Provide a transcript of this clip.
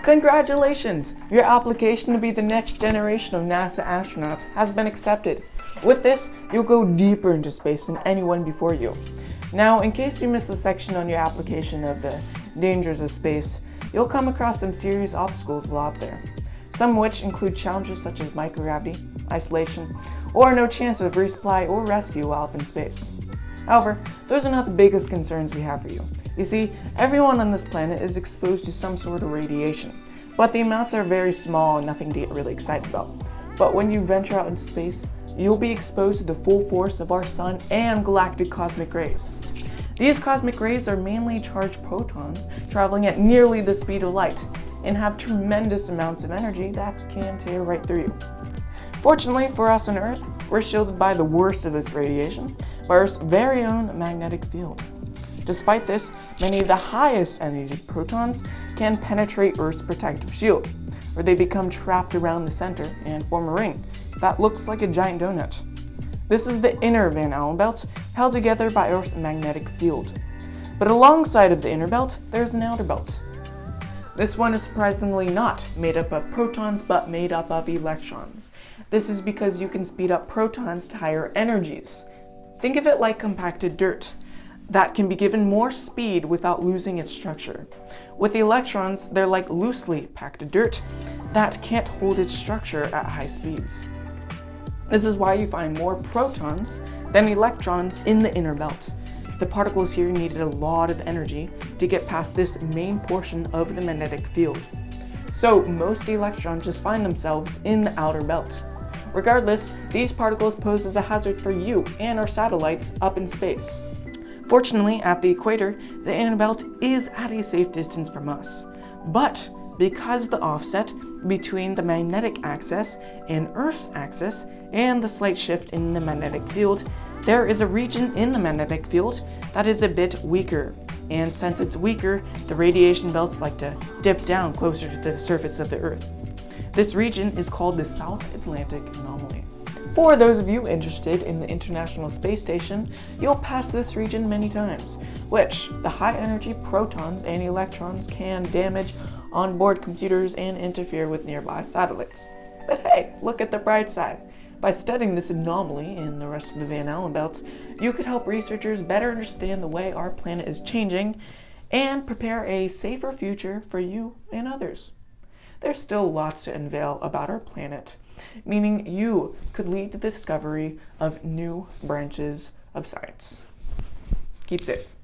Congratulations! Your application to be the next generation of NASA astronauts has been accepted. With this, you'll go deeper into space than anyone before you. Now, in case you missed the section on your application of the dangers of space, you'll come across some serious obstacles while out there. Some of which include challenges such as microgravity, isolation, or no chance of resupply or rescue while up in space. However, those are not the biggest concerns we have for you. You see, everyone on this planet is exposed to some sort of radiation, but the amounts are very small and nothing to get really excited about. But when you venture out into space, you'll be exposed to the full force of our sun and galactic cosmic rays. These cosmic rays are mainly charged protons traveling at nearly the speed of light and have tremendous amounts of energy that can tear right through you. Fortunately for us on Earth, we're shielded by the worst of this radiation by Earth's very own magnetic field. Despite this, many of the highest energy protons can penetrate Earth's protective shield, where they become trapped around the center and form a ring that looks like a giant donut. This is the inner Van Allen belt, held together by Earth's magnetic field. But alongside of the inner belt, there's an outer belt. This one is surprisingly not made up of protons, but made up of electrons. This is because you can speed up protons to higher energies. Think of it like compacted dirt that can be given more speed without losing its structure. With the electrons, they're like loosely packed dirt that can't hold its structure at high speeds. This is why you find more protons than electrons in the inner belt. The particles here needed a lot of energy to get past this main portion of the magnetic field. So most electrons just find themselves in the outer belt. Regardless, these particles pose as a hazard for you and our satellites up in space. Fortunately, at the equator, the inner belt is at a safe distance from us. But because of the offset between the magnetic axis and Earth's axis and the slight shift in the magnetic field, there is a region in the magnetic field that is a bit weaker. And since it's weaker, the radiation belts like to dip down closer to the surface of the Earth. This region is called the South Atlantic Anomaly. For those of you interested in the International Space Station, you'll pass this region many times, which the high-energy protons and electrons can damage onboard computers and interfere with nearby satellites. But hey, look at the bright side. By studying this anomaly and the rest of the Van Allen belts, you could help researchers better understand the way our planet is changing and prepare a safer future for you and others. There's still lots to unveil about our planet, meaning you could lead to the discovery of new branches of science. Keep safe.